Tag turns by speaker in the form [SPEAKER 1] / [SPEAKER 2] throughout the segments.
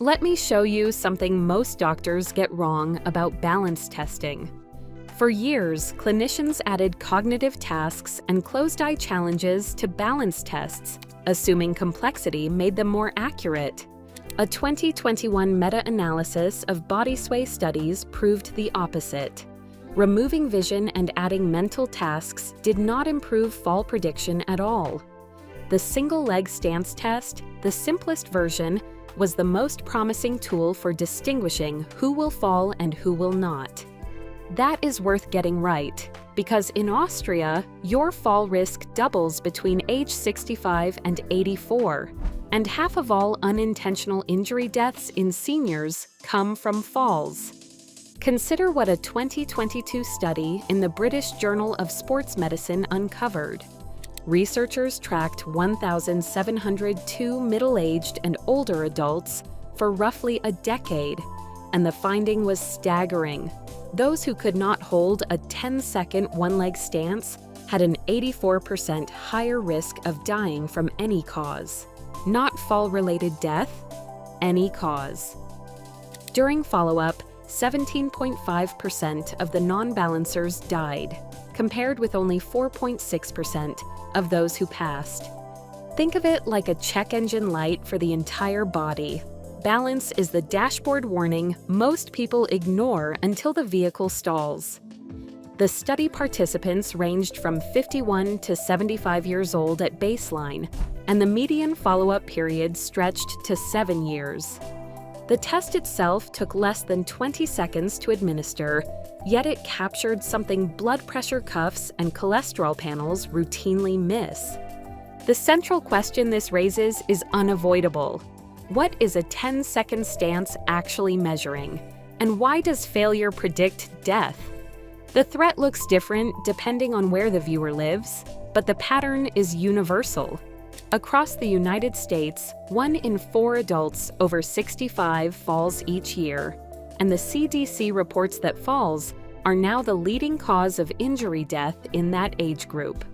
[SPEAKER 1] Let me show you something most doctors get wrong about balance testing. For years, clinicians added cognitive tasks and closed-eye challenges to balance tests, assuming complexity made them more accurate. A 2021 meta-analysis of body sway studies proved the opposite. Removing vision and adding mental tasks did not improve fall prediction at all. The single-leg stance test, the simplest version, was the most promising tool for distinguishing who will fall and who will not. That is worth getting right, because in Austria, your fall risk doubles between age 65 and 84, and half of all unintentional injury deaths in seniors come from falls. Consider what a 2022 study in the British Journal of Sports Medicine uncovered. Researchers tracked 1,702 middle-aged and older adults for roughly a decade, and the finding was staggering. Those who could not hold a 10-second one-leg stance had an 84% higher risk of dying from any cause. Not fall-related death, any cause. During follow-up, 17.5% of the non-balancers died, compared with only 4.6% of those who passed. Think of it like a check engine light for the entire body. Balance is the dashboard warning most people ignore until the vehicle stalls. The study participants ranged from 51 to 75 years old at baseline, and the median follow-up period stretched to 7 years. The test itself took less than 20 seconds to administer, yet it captured something blood pressure cuffs and cholesterol panels routinely miss. The central question this raises is unavoidable. What is a 10-second stance actually measuring? And why does failure predict death? The threat looks different depending on where the viewer lives, but the pattern is universal. Across the United States, 1 in 4 adults over 65 falls each year, and the CDC reports that falls are now the leading cause of injury death in that age group.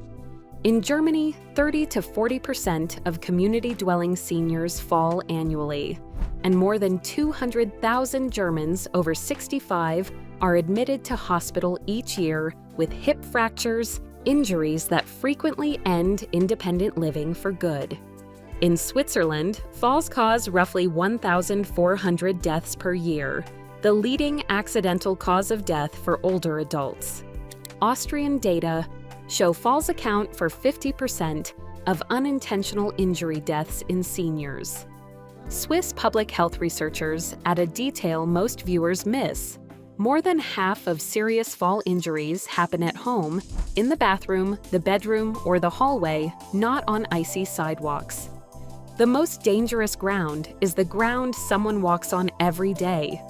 [SPEAKER 1] In Germany, 30 to 40% of community-dwelling seniors fall annually, and more than 200,000 Germans over 65 are admitted to hospital each year with hip fractures, injuries that frequently end independent living for good. In Switzerland, falls cause roughly 1,400 deaths per year, the leading accidental cause of death for older adults. Austrian data show falls account for 50% of unintentional injury deaths in seniors. Swiss public health researchers add a detail most viewers miss. More than half of serious fall injuries happen at home, in the bathroom, the bedroom, or the hallway, not on icy sidewalks. The most dangerous ground is the ground someone walks on every day.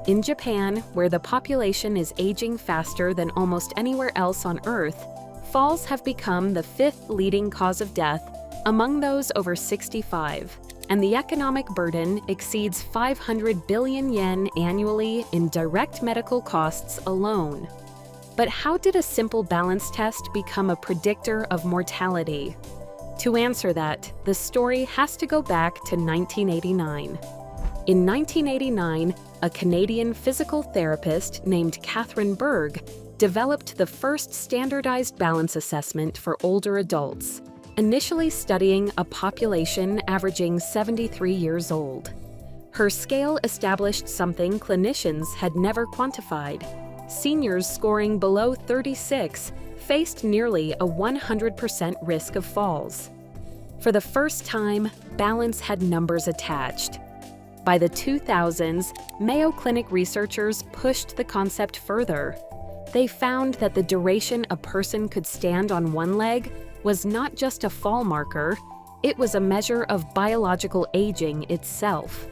[SPEAKER 1] In Japan, where the population is aging faster than almost anywhere else on Earth, falls have become the 5th leading cause of death among those over 65. And the economic burden exceeds 500 billion yen annually in direct medical costs alone. But how did a simple balance test become a predictor of mortality? To answer that, the story has to go back to 1989. In 1989, a Canadian physical therapist named Catherine Berg developed the first standardized balance assessment for older adults, initially studying a population averaging 73 years old. Her scale established something clinicians had never quantified. Seniors scoring below 36 faced nearly a 100% risk of falls. For the first time, balance had numbers attached. By the 2000s, Mayo Clinic researchers pushed the concept further. They found that the duration a person could stand on one leg was not just a fall marker, it was a measure of biological aging itself.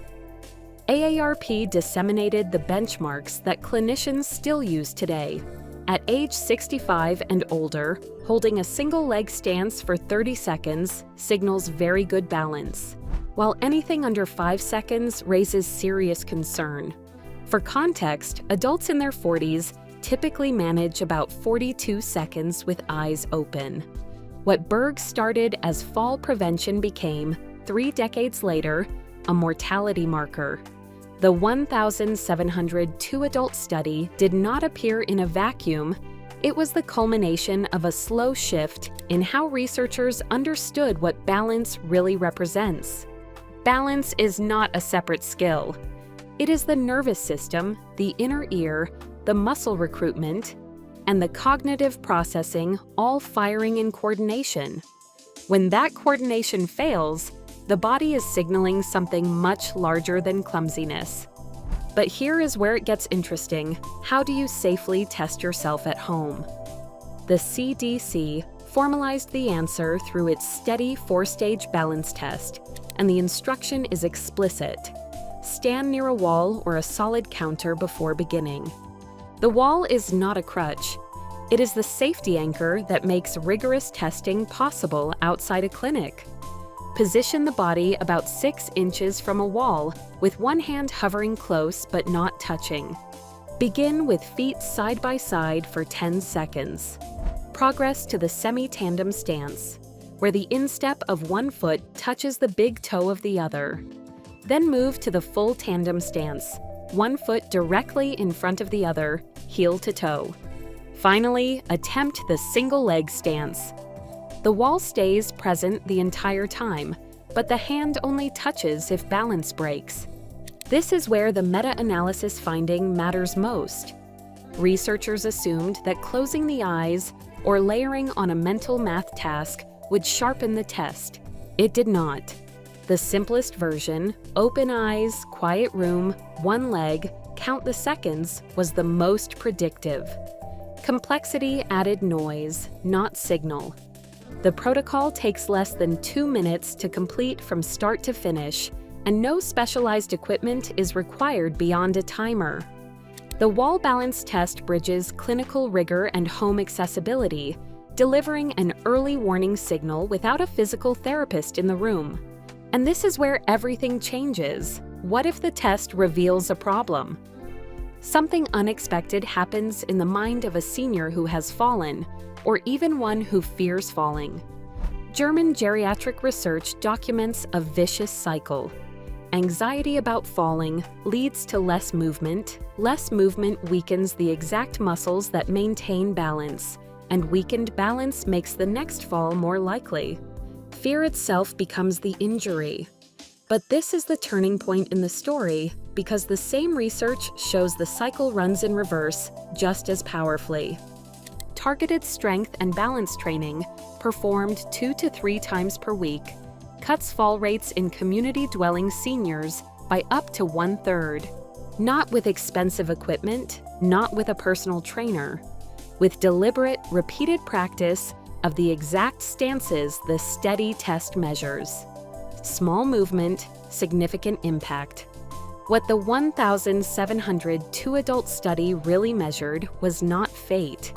[SPEAKER 1] AARP disseminated the benchmarks that clinicians still use today. At age 65 and older, holding a single leg stance for 30 seconds signals very good balance, while anything under 5 seconds raises serious concern. For context, adults in their 40s typically manage about 42 seconds with eyes open. What Berg started as fall prevention became, 3 decades later, a mortality marker. The 1,702 adult study did not appear in a vacuum. It was the culmination of a slow shift in how researchers understood what balance really represents. Balance is not a separate skill. It is the nervous system, the inner ear, the muscle recruitment, and the cognitive processing all firing in coordination. When that coordination fails, the body is signaling something much larger than clumsiness. But here is where it gets interesting. How do you safely test yourself at home? The CDC formalized the answer through its steady 4-stage balance test, and the instruction is explicit. Stand near a wall or a solid counter before beginning. The wall is not a crutch. It is the safety anchor that makes rigorous testing possible outside a clinic. Position the body about 6 inches from a wall, with one hand hovering close but not touching. Begin with feet side by side for 10 seconds. Progress to the semi-tandem stance, where the instep of one foot touches the big toe of the other. Then move to the full tandem stance, one foot directly in front of the other, heel to toe. Finally, attempt the single leg stance. The wall stays present the entire time, but the hand only touches if balance breaks. This is where the meta-analysis finding matters most. Researchers assumed that closing the eyes or layering on a mental math task would sharpen the test. It did not. The simplest version, open eyes, quiet room, one leg, count the seconds, was the most predictive. Complexity added noise, not signal. The protocol takes less than 2 minutes to complete from start to finish, and no specialized equipment is required beyond a timer. The wall balance test bridges clinical rigor and home accessibility, delivering an early warning signal without a physical therapist in the room. And this is where everything changes. What if the test reveals a problem? Something unexpected happens in the mind of a senior who has fallen, or even one who fears falling. German geriatric research documents a vicious cycle. Anxiety about falling leads to less movement weakens the exact muscles that maintain balance, and weakened balance makes the next fall more likely. Fear itself becomes the injury. But this is the turning point in the story, because the same research shows the cycle runs in reverse just as powerfully. Targeted strength and balance training, performed 2 to 3 times per week, cuts fall rates in community-dwelling seniors by up to 1/3. Not with expensive equipment, not with a personal trainer. With deliberate, repeated practice of the exact stances the steady test measures. Small movement, significant impact. What the 1,702 adult study really measured was not fate.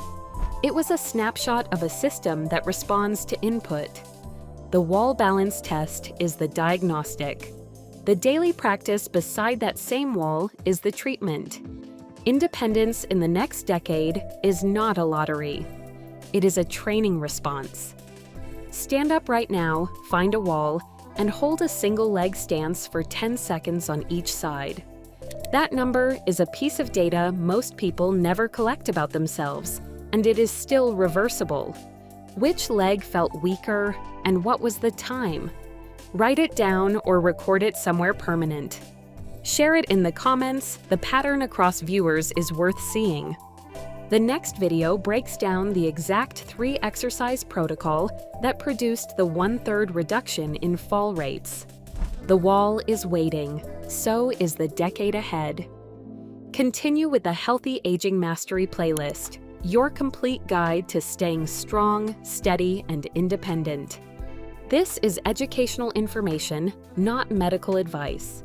[SPEAKER 1] It was a snapshot of a system that responds to input. The wall balance test is the diagnostic. The daily practice beside that same wall is the treatment. Independence in the next decade is not a lottery. It is a training response. Stand up right now, find a wall, and hold a single leg stance for 10 seconds on each side. That number is a piece of data most people never collect about themselves, and it is still reversible. Which leg felt weaker, and what was the time? Write it down or record it somewhere permanent. Share it in the comments. The pattern across viewers is worth seeing. The next video breaks down the exact 3-exercise protocol that produced the 1/3 reduction in fall rates. The wall is waiting, so is the decade ahead. Continue with the Healthy Aging Mastery playlist, your complete guide to staying strong, steady, and independent. This is educational information, not medical advice.